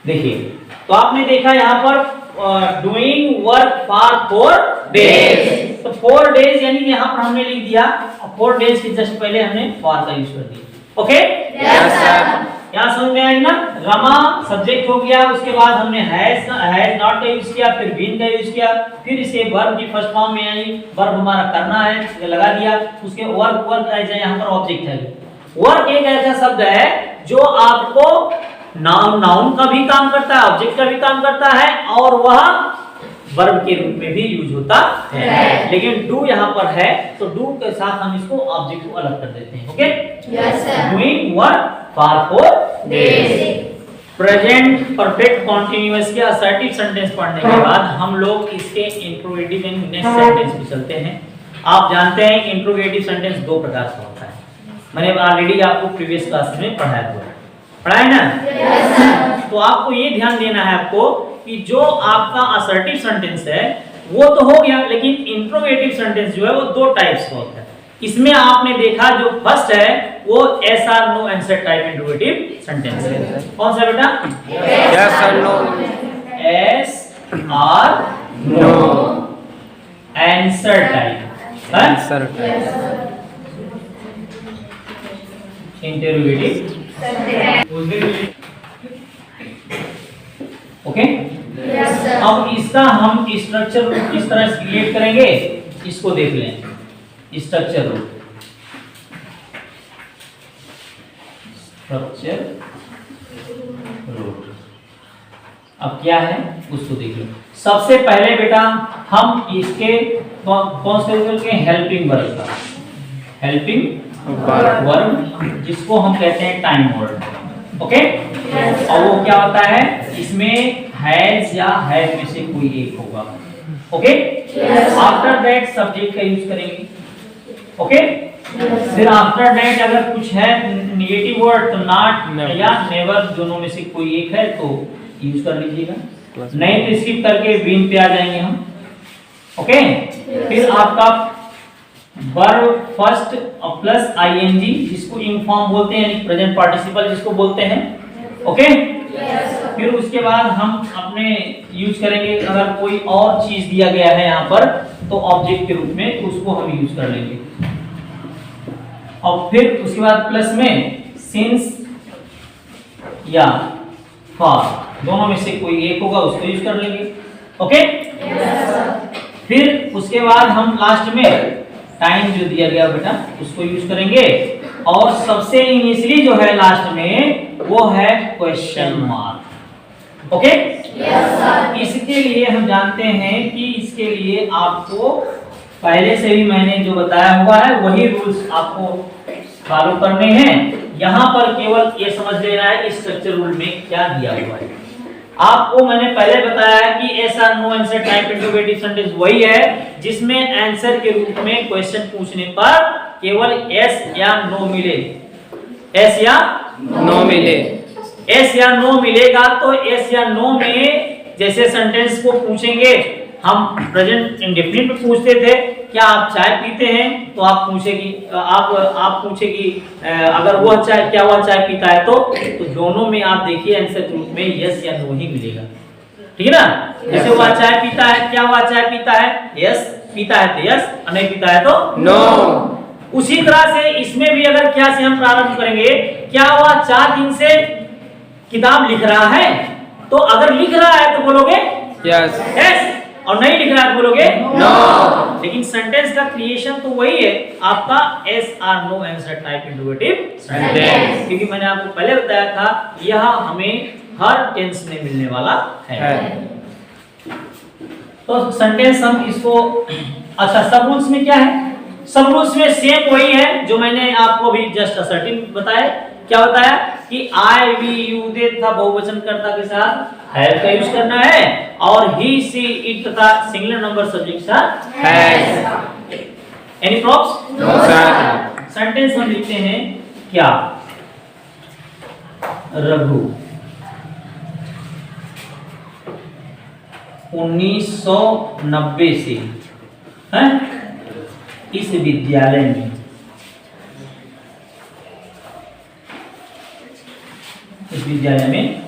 देखिए तो आपने देखा यहाँ पर डूइंग वर्क फॉर 4 डेज। तो 4 डेज यानी यहाँ पर हमने लिख दिया, 4 डेज के जस्ट पहले हमने फॉर का यूज कर दिया। Okay yes sir. यहाँ समझ में आएगा ना? रमा सब्जेक्ट हो गया, उसके बाद हमने हैज नॉट का यूज किया, फिर बीन का यूज किया, फिर इसे वर्ब की फर्स्ट फॉर्म में आई, वर्ब हमारा करना है लगा दिया। उसके वर्क यहाँ पर ऑब्जेक्ट है। वर्क एक ऐसा शब्द है जो आपको नाउन का भी काम करता है, ऑब्जेक्ट का भी काम करता है, और वह वर्ब के रूप में भी यूज होता है। लेकिन डू यहाँ पर है तो डू के साथ हम इसको ऑब्जेक्ट को अलग कर देते हैं। Okay yes sir. Doing work for 4 days. Present perfect continuous के असर्टिव सेंटेंस पढ़ने के बाद हम लोग इसके इंट्रोगेटिव एंड नेक्स्ट सेंटेंस पे चलते हैं। आप जानते हैं इंट्रोगेटिव सेंटेंस 2 प्रकार का होता है। मैंने ऑलरेडी आपको प्रीवियस क्लास में पढ़ाया हुआ है, पढ़ा है ना? yes, तो आपको ये ध्यान देना है आपको कि जो आपका असर्टिव सेंटेंस है वो तो हो गया, लेकिन इंट्रोगेटिव सेंटेंस जो है वो 2 टाइप्स का होता है। इसमें आपने देखा जो फर्स्ट है वो yes or no answer type interrogative sentence है। कौन सा बेटा? यस और no. yes or no answer type. Answer interrogative okay, अब इसका हम स्ट्रक्चर किस तरह से क्रिएट करेंगे इसको देख लें। स्ट्रक्चर रूट अब क्या है उसको देखिए। सबसे पहले बेटा हम इसके कौन से हेल्पिंग वर्ब का, हेल्पिंग वर्ब जिसको हम कहते हैं टाइम वर्ड। ओके, और वो क्या होता है, इसमें हैज या हैव में से कोई एक होगा। ओके, आफ्टर दैट सब्जेक्ट का यूज करेंगे। ओके, फिर आफ्टर दैट अगर कुछ है नेगेटिव वर्ड तो नॉट या नेवर दोनों में से कोई एक है तो यूज कर लीजिएगा, नहीं तो स्किप करके बीन पे आ जाएंगे हम। ओके, फिर आपका वर्ब फर्स्ट प्लस आईएनजी जिसको इनफॉर्म बोलते हैं, यानी प्रेजेंट पार्टिसिपल जिसको बोलते हैं। ओके, फिर उसके बाद हम अपने यूज करेंगे अगर कोई और चीज दिया गया है यहाँ पर तो ऑब्जेक्ट के रूप में, तो उसको हम यूज कर लेंगे। और फिर उसके बाद प्लस में सिंस या फॉर दोनों में से कोई एक होगा उसको यूज कर लेंगे। ओके, फिर उसके बाद हम लास्ट में टाइम जो दिया गया बेटा उसको यूज करेंगे, और सबसे इनिशियली जो है लास्ट में वो है क्वेश्चन मार्क। ओके, इसके लिए हम जानते हैं कि इसके लिए आपको पहले से भी मैंने जो बताया हुआ है वही रूल्स आपको फॉलो करने हैं। यहाँ पर केवल ये समझ लेना है स्ट्रक्चर रूल में क्या दिया हुआ है। आपको मैंने पहले बताया कि yes or no answer type interrogative sentence वही है जिसमें आंसर के रूप में क्वेश्चन पूछने पर केवल एस या नो मिले। एस या नो मिले, एस या नो मिलेगा तो एस या नो में जैसे सेंटेंस को पूछेंगे हम प्रेजेंट इंडेफिनिट में पूछते थे, क्या आप चाय पीते हैं, तो आप पूछेगी आप पूछेगी अगर वह चाय क्या वह चाय पीता है तो दोनों में आप देखिए आंसर के रूप में यस या नो ही मिलेगा। ठीक है ना, जैसे वह चाय पीता है, क्या वह चाय पीता है, यस, पीता है तो यस, नहीं पीता है तो नो। उसी तरह से इसमें भी अगर क्या से हम प्रारंभ करेंगे, क्या वह 4 दिन से किताब लिख रहा है, तो अगर लिख रहा है तो बोलोगे यस, यस, और नहीं लिख रहा है तो बोलोगे नो। लेकिन सेंटेंस का क्रिएशन तो वही है आपका yes or no answer type interrogative sentence, क्योंकि मैंने आपको पहले बताया था यह हमें हर टेंस में मिलने वाला है। तो सेंटेंस हम इसको, अच्छा सब रूल्स में क्या है, सब रूल्स में सेम वही है जो मैंने आपको भी जस्ट असर्टिव बताया। क्या बताया कि आई वी यू दे तथा बहुवचन कर्ता के साथ हैव का यूज करना है, और ही सी इट तथा सिंगुलर नंबर सब्जेक्ट के साथ has. Any problems? No sir. Sentence हम लिखते हैं क्या, रघु 1990 से है इस विद्यालय में, इस विद्यालय में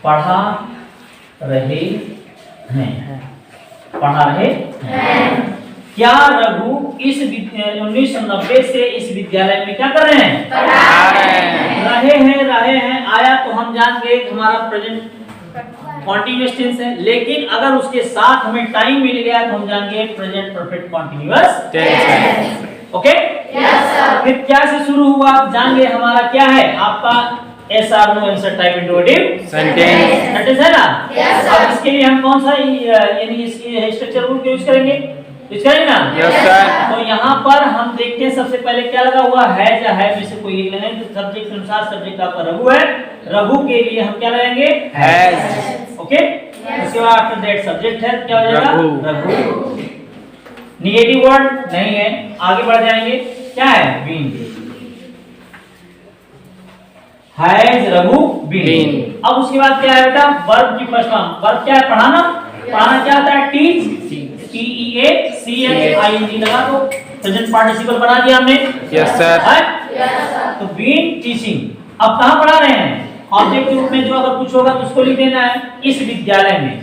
पढ़ा रहे हैं, पढ़ा रहे हैं। क्या रघु इस 1990 से इस विद्यालय में क्या कर रहे हैं, पढ़ा रहे हैं। रहे हैं आया तो हम जान गए हमारा प्रेजेंट कॉन्टिन्यूअस टेंस है, लेकिन अगर उसके साथ हमें टाइम मिल गया तो हम जान गए present perfect continuous tense. Okay, yes sir. फिर क्या से शुरू हुआ जान गए हमारा क्या है, आपका yes or no answer type interrogative sentence है ना। Yes sir. अब इसके लिए हम कौन सा यानी इसकी स्ट्रक्चर रूल यूज करेंगे, यूज करेंगे ना। Yes sir. तो यहाँ पर हम देखते हैं सबसे पहले क्या लगा हुआ है, या है में से कोई एक लगाएंगे, तो सब्जेक्ट के अनुसार सब्जेक्ट आपका रघु है, रघु के लिए हम क्या लगाएंगे, हैज। ओके, उसके बाद आफ्टर दैट सब्जेक्ट है, क्या हो जाएगा, रघु। नेगेटिव वर्ड नहीं है, आगे बढ़ जाएंगे, क्या है, बीन। Has Raghu been. अब उसके बाद क्या है बेटा, वर्ब की फर्स्ट फॉर्म, वर्ब क्या है, पढ़ाना। पढ़ाना क्या होता है, teach, t e a c h i n g लगा दो, प्रेजेंट पार्टिसिपल बना दिया हमने। Yes sir. तो बीन टीचिंग। अब कहाँ पढ़ा रहे हैं, ऑब्जेक्ट के रूप में जो अगर कुछ होगा तो उसको लिख देना है, इस विद्यालय में,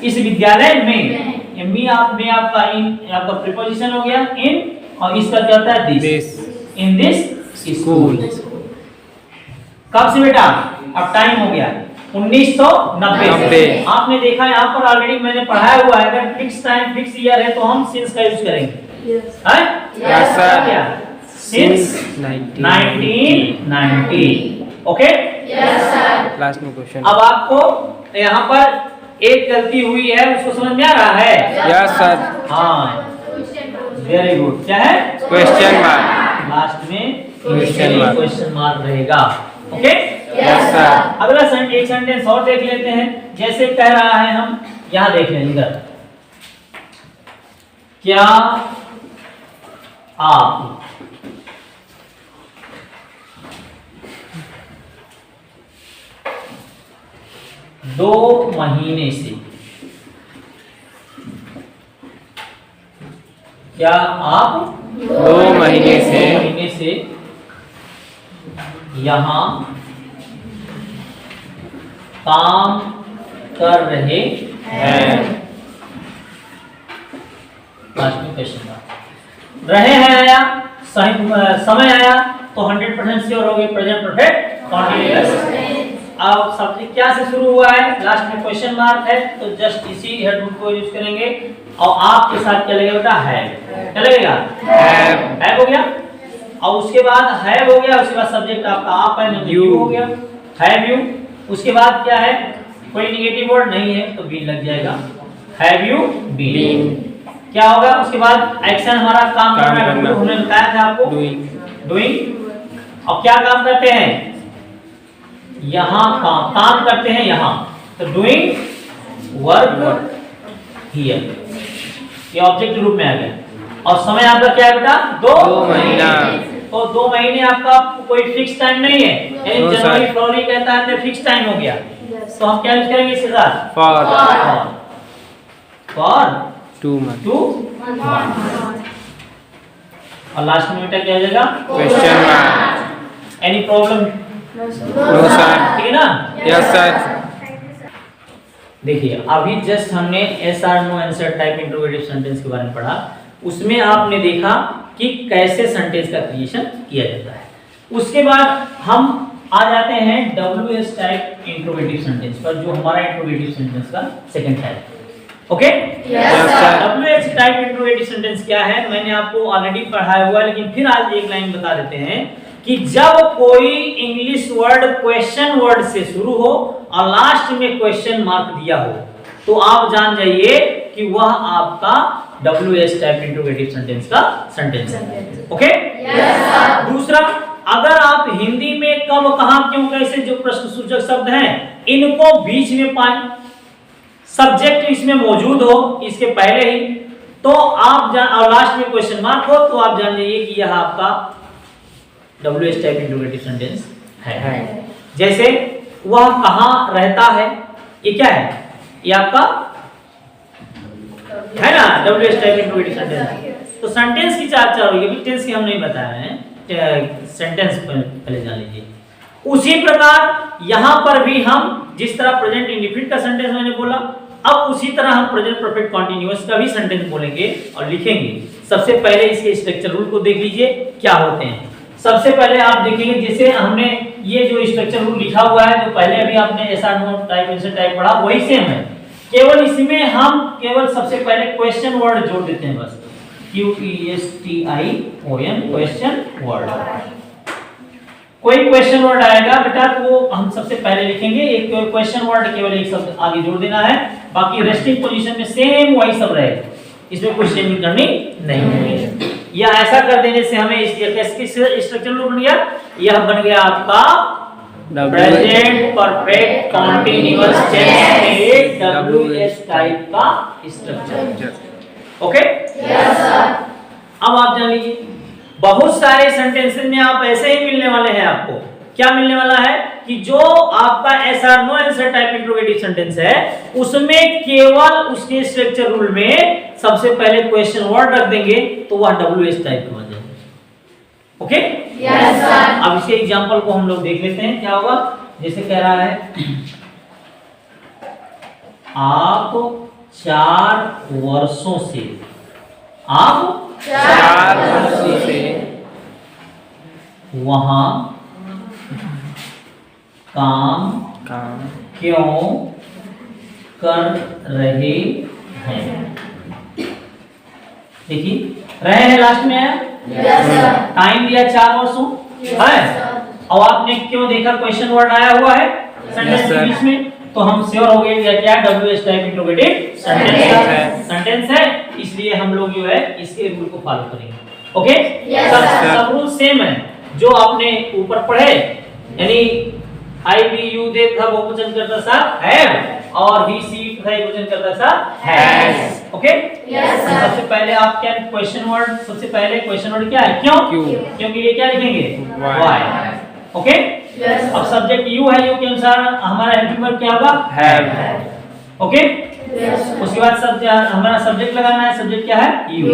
इस विद्यालय में। मी आपका इन आपका प्रीपोजिशन हो गया इन, और इसका क्या होता है, दिस, इन दिस स्कूल। कब से बेटा? अब टाइम हो गया 1990 से। आपने देखा यहाँ पर ऑलरेडी मैंने पढ़ाया हुआ है, अगर फिक्स टाइम फिक्स ईयर है तो हम सिंस का यूज करेंगे। Yes sir. Since 1990। Okay last में क्वेश्चन। अब आपको यहाँ पर एक गलती हुई है, उसको समझ में आ रहा है? Yes sir. हाँ वेरी गुड। क्या है? Question mark. लास्ट में Question mark। क्वेश्चन मार्क रहेगा। Okay yes sir. अगला एक सेंटेंस और देख लेते हैं। जैसे कह रहा है, हम यहाँ देख लें इधर, क्या आप दो महीने से, क्या आप 2 महीने से यहाँ काम कर रहे हैं। लास्ट में क्वेश्चन मार्क। रहे हैं आया, समय आया तो 100% श्योर हो गए, प्रेजेंट परफेक्ट कॉन्टिन्यूअस। अब सब्जेक्ट क्या से शुरू हुआ है, लास्ट में क्वेश्चन मार्क है, तो जस्ट इसी हेड रूट को यूज करेंगे। और आपके साथ क्या लगेगा बेटा? है। क्या लगेगा? है हो गया। और उसके बाद है हो गया, उसके बाद सब्जेक्ट आपका आप है, यू हो गया, हैव यू। उसके बाद क्या है, कोई नेगेटिव वर्ड नहीं है तो बीन लग जाएगा, हैव यू बीन। क्या होगा उसके बाद? एक्शन हमारा काम करना है, हमने बताया था आपको, डूइंग। और क्या काम करते हैं? यहाँ काम करते हैं यहाँ, तो डूइंग वर्क हियर, ये ऑब्जेक्ट रूप में आ गया। और समय आपका क्या है बेटा? 2 महीना। तो 2 महीने आपका कोई फिक्स टाइम नहीं है, जनवरी फरवरी कहता है तो फिक्स टाइम हो गया। तो हम क्या यूज करेंगे इसके साथ? For 2 month. और लास्ट में बेटा क्या हो जाएगा? Question mark. Any problem? No sir. ठीक है ना? Yes sir. देखिए अभी जस्ट हमने yes or no answer type interrogative sentence के बारे में पढ़ा। उसमें आपने देखा कि कैसे सेंटेंस का क्रिएशन किया जाता है। उसके बाद हम आ जाते हैं WH टाइप इंट्रोगेटिव सेंटेंस पर, जो हमारा इंट्रोगेटिव सेंटेंस का second type. Okay yes sir. WH type interrogative sentence क्या है, मैंने आपको ऑलरेडी पढ़ाया हुआ है, लेकिन फिर आज एक लाइन बता देते हैं कि जब कोई इंग्लिश वर्ड क्वेश्चन वर्ड से शुरू हो और लास्ट में क्वेश्चन मार्क दिया हो, तो आप जान जाइए कि वह आपका WH टाइप इंट्रोगेटिव सेंटेंस का सेंटेंस है। ओके दूसरा, अगर आप हिंदी में कब, कहां, क्यों, कैसे जो प्रश्न सूचक शब्द हैं इनको बीच में पाएं, सब्जेक्ट इसमें मौजूद हो इसके पहले ही, तो आप और लास्ट में क्वेश्चन मार्क हो, तो आप जान जाइए कि यह आपका WH टाइप इंट्रोगेटिव सेंटेंस है। जैसे वह कहां रहता है, ये क्या है? ये आपका है ना WH टाइप इंट्रोगेटिव सेंटेंस। तो सेंटेंस की चार होगी, अभी टेंस की हम नहीं बता रहे हैं, सेंटेंस पहले जान लीजिए। उसी प्रकार यहां पर भी हम जिस तरह प्रेजेंट इंडेफिनिट का सेंटेंस मैंने बोला, अब उसी तरह हम प्रेजेंट परफेक्ट कंटीन्यूअस का भी सेंटेंस बोलेंगे और लिखेंगे। सबसे पहले इसके स्ट्रक्चर रूल को देख लीजिए क्या होते हैं। सबसे पहले आप देखेंगे, जैसे हमने ये जो स्ट्रक्चर रूल लिखा हुआ है, जो पहले अभी आपने yes or no type answer type पढ़ा, वही सेम है, केवल इसमें हम केवल सबसे पहले क्वेश्चन वर्ड जोड़ देते हैं, बस QUESTION क्वेश्चन वर्ड। कोई क्वेश्चन वर्ड आएगा बेटा तो वो हम सबसे पहले लिखेंगे, एक क्वेश्चन वर्ड केवल एक शब्द आगे जोड़ देना है, बाकी रेस्टिंग पोजीशन में सेम वही सब रहेगा, इसमें कुछ चेंजिंग करनी नहीं है। या ऐसा कर देने से हमें इसकी स्ट्रक्चर रूल बन गया, यह बन गया आपका प्रेजेंट परफेक्ट कंटीन्यूअस टेंस में WH टाइप का स्ट्रक्चर। Okay yes sir. अब आप जान लीजिए बहुत सारे सेंटेंसेस में आप ऐसे ही मिलने वाले हैं, आपको क्या मिलने वाला है कि जो आपका yes or no answer type interrogative sentence है उसमें केवल उसके स्ट्रक्चर रूल में सबसे पहले क्वेश्चन वर्ड रख देंगे तो वह WH टाइप का बन जाएगा। Okay yes sir. अब इसके एग्जांपल को हम लोग देख लेते हैं क्या होगा। जैसे कह रहा है आप 4 वर्षों से, आप 4 वर्षों से वहां काम काम क्यों कर रहे हैं। देखिए रहे हैं लास्ट में है, टाइम दिया 4 वर्षों है, और आपने क्यों देखा क्वेश्चन वर्ड आया हुआ है सेंटेंस के बीच में, तो हम श्योर हो गए कि क्या WH टाइप इंट्रोगेटिव सेंटेंस है, इसलिए हम लोग जो है इसके रूल को फॉलो करेंगे। ओके, सब रूल सेम है जो आपने ऊपर पढ़े, यानी I be you दे था बहुवचन करता सा हैव, और he she था बहुवचन करता सा हैज। ओके, सबसे पहले आप क्या क्वेश्चन वर्ड, सबसे पहले क्वेश्चन वर्ड क्या है, क्यों, क्योंकि ये क्या लिखेंगे व्हाई। ओके, अब सब्जेक्ट यू है, यू के अनुसार हमारा हेल्पिंग वर्ब क्या होगा हैव। ओके, उसके बाद हमारा सब्जेक्ट लगाना है, सब्जेक्ट क्या है यू,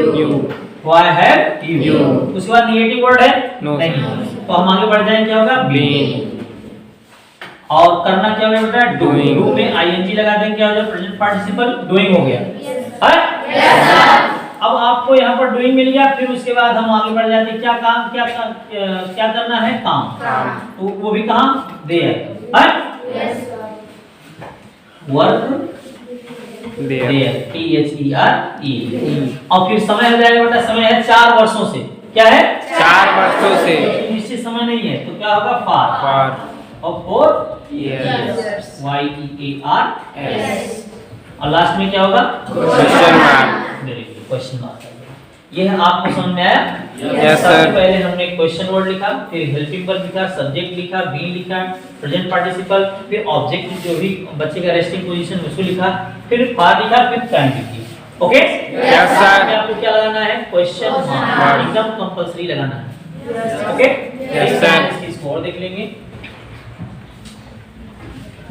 व्हाई हैव यू। उसके बाद नेगेटिव वर्ड है नहीं, तो हम आगे बढ़ जाएंगे, क्या होगा बीन, और करना क्या होगा बेटा डूइंग, डू में आईएनजी लगा देंगे, क्या हो जाएगा प्रेजेंट पार्टिसिपल डूइंग हो गया है। अब आपको यहाँ पर डूइंग मिल गया, फिर उसके बाद हम आगे बढ़ जाते हैं, क्या काम क्या करना है काम, तो वो भी कहाँ देयर है, वर्क देयर THERE। और फिर समय हो जाएगा बेटा, समय है 4 वर्षों से, क्या है 4 वर्षों से, निश्चित समय नहीं है, तो क्या होगा फॉर, और 4 years YEARS, और लास्ट में क्या होगा question mark. Very good, question mark. ये आपको समझ में आया? यस सबसे सर। पहले हमने क्वेश्चन वर्ड लिखा, फिर हेल्पिंग वर्ब लिखा, सब्जेक्ट लिखा, बीन लिखा, प्रेजेंट पार्टिसिपल, फिर ऑब्जेक्ट जो भी बच्चे का रेस्टिंग पोजीशन उसको लिखा, फिर फॉर लिखा, फिर टाइम लिखी। Okay yes sir. आपको क्या लगाना है क्वेश्चन मार्क, एकदम कंपल्सरी लगाना है। Okay yes sir. इसकी स्कोर देख लेंगे,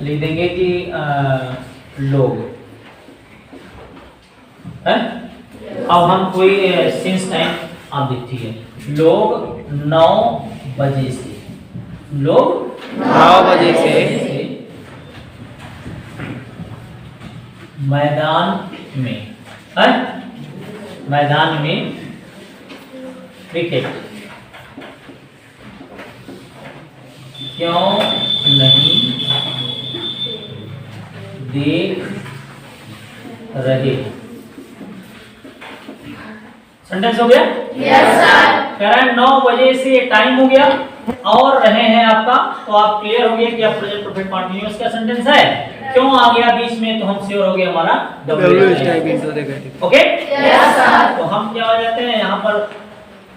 लिख देंगे कि लोग है। अब हम कोई सिंस टाइम आप देखिए, लोग 9 बजे से, लोग 9 बजे से मैदान में है, मैदान में क्रिकेट क्यों नहीं देख रहे। सेंटेंस हो गया? Yes sir. कह रहा है 9 बजे से टाइम हो गया और रहे हैं आपका, तो आप क्लियर हो गया कि आप प्रेजेंट परफेक्ट कंटीन्यूअस का सेंटेंस है। क्यों आ गया बीच में, तो हम श्योर हो गए हमारा WH type interrogative. Okay yes sir. तो हम क्या हो जाते हैं यहाँ पर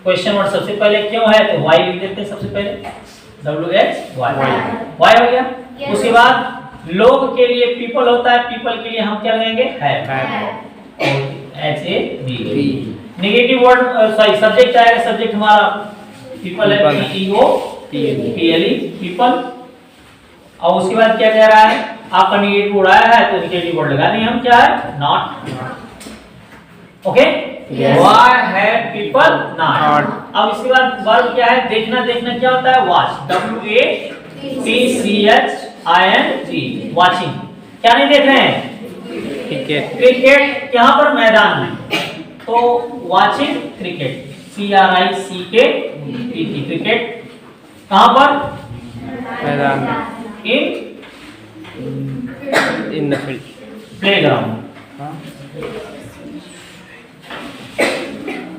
क्वेश्चन वर्ड सबसे पहले क्यों है, तो व्हाई लिख देते हैं सबसे पहले, WH व्हाई हो गया। उसके बाद लोग के लिए पीपल होता है, पीपल के लिए हम क्या लगाएंगे have, HAV। Negative word sorry subject आएगा, सब्जेक्ट हमारा पीपल है, PEOPLE पीपल। और उसके बाद क्या कह रहा है, आपका नेगेटिव वर्ड आया है तो नेगेटिव वर्ड लगा देंगे हम, क्या है not. Okay why have people not. अब इसके बाद वर्ब क्या है, देखना, देखना क्या होता है वॉच, WATCHING वॉचिंग। क्या नहीं देख रहे हैं क्रिकेट, क्रिकेट यहाँ पर मैदान में, तो वाचिंग क्रिकेट CRICKET क्रिकेट कहाँ पर मैदान में, in the field, playground.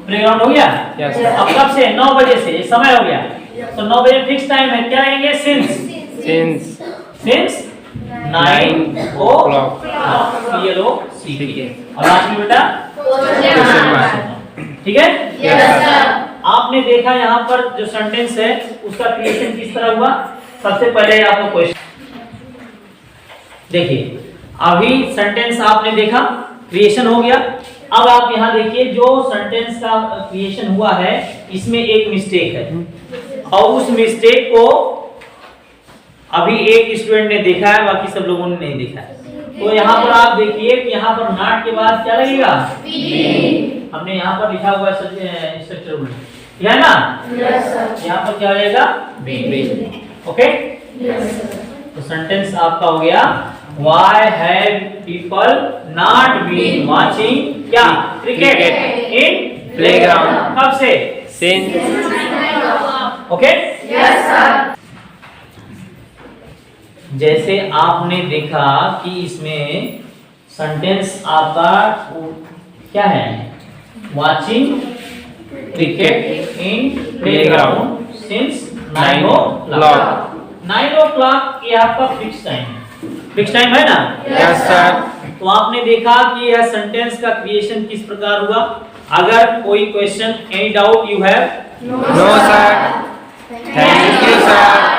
Playground हो गया। यस अब कब से 9 बजे से, समय हो गया, तो 9 बजे फिक्स टाइम है, क्या लेंगे सिंस 9 o'clock PLOCK। और लास्ट में बेटा क्वेश्चन मार्क। ठीक है। Yes sir. आपने देखा यहाँ पर जो सेंटेंस है उसका क्रिएशन किस तरह हुआ। सबसे पहले आपको क्वेश्चन देखिए, अभी सेंटेंस आपने देखा क्रिएशन हो गया। अब आप यहाँ देखिए जो सेंटेंस का क्रिएशन हुआ है इसमें एक मिस्टेक है, और उस मिस्टेक को अभी एक स्टूडेंट ने देखा है, बाकी सब लोगों ने नहीं देखा है। तो यहाँ पर आप देखिए कि यहाँ पर नॉट के बाद क्या लगेगा, हमने यहाँ पर लिखा हुआ है स्ट्रक्चर रूल, है ना। Yes sir. यहाँ पर क्या हो जाएगा बी। ओके तो सेंटेंस आपका हो गया, why have people not been watching क्या क्रिकेट इन प्लेग्राउंड। कब से, सिंस। ओके। Yes sir. जैसे आपने देखा कि इसमें सेंटेंस आपका क्या है, watching cricket in playground since 9 o'clock। 9 o'clock ये आपका फिक्स टाइम है ना? Yes sir. तो आपने देखा कि यह सेंटेंस का क्रिएशन किस प्रकार हुआ। अगर कोई question, any doubt you have? No sir. Thank you sir.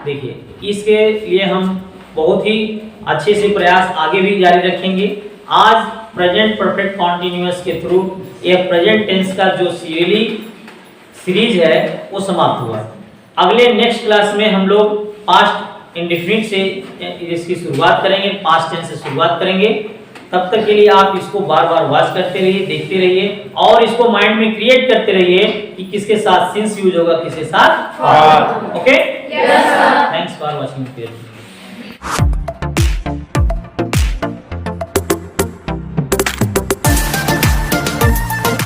देखिए, इसके लिए हम बहुत ही अच्छे से प्रयास आगे भी जारी रखेंगे। आज प्रेजेंट परफेक्ट कॉन्टिन्यूअस के थ्रू यह प्रेजेंट टेंस का जो सीरीज है वो समाप्त हुआ। अगले नेक्स्ट क्लास में हम लोग पास्ट इंडेफिनिट से इसकी शुरुआत करेंगे, पास्ट टेंस से शुरुआत करेंगे। तब तक के लिए आप इसको बार बार वॉच करते रहिए, देखते रहिए और इसको माइंड में क्रिएट करते रहिए कि किसके साथ सिंस यूज होगा, किसके साथ। Okay, Yes, sir. Thanks for watching.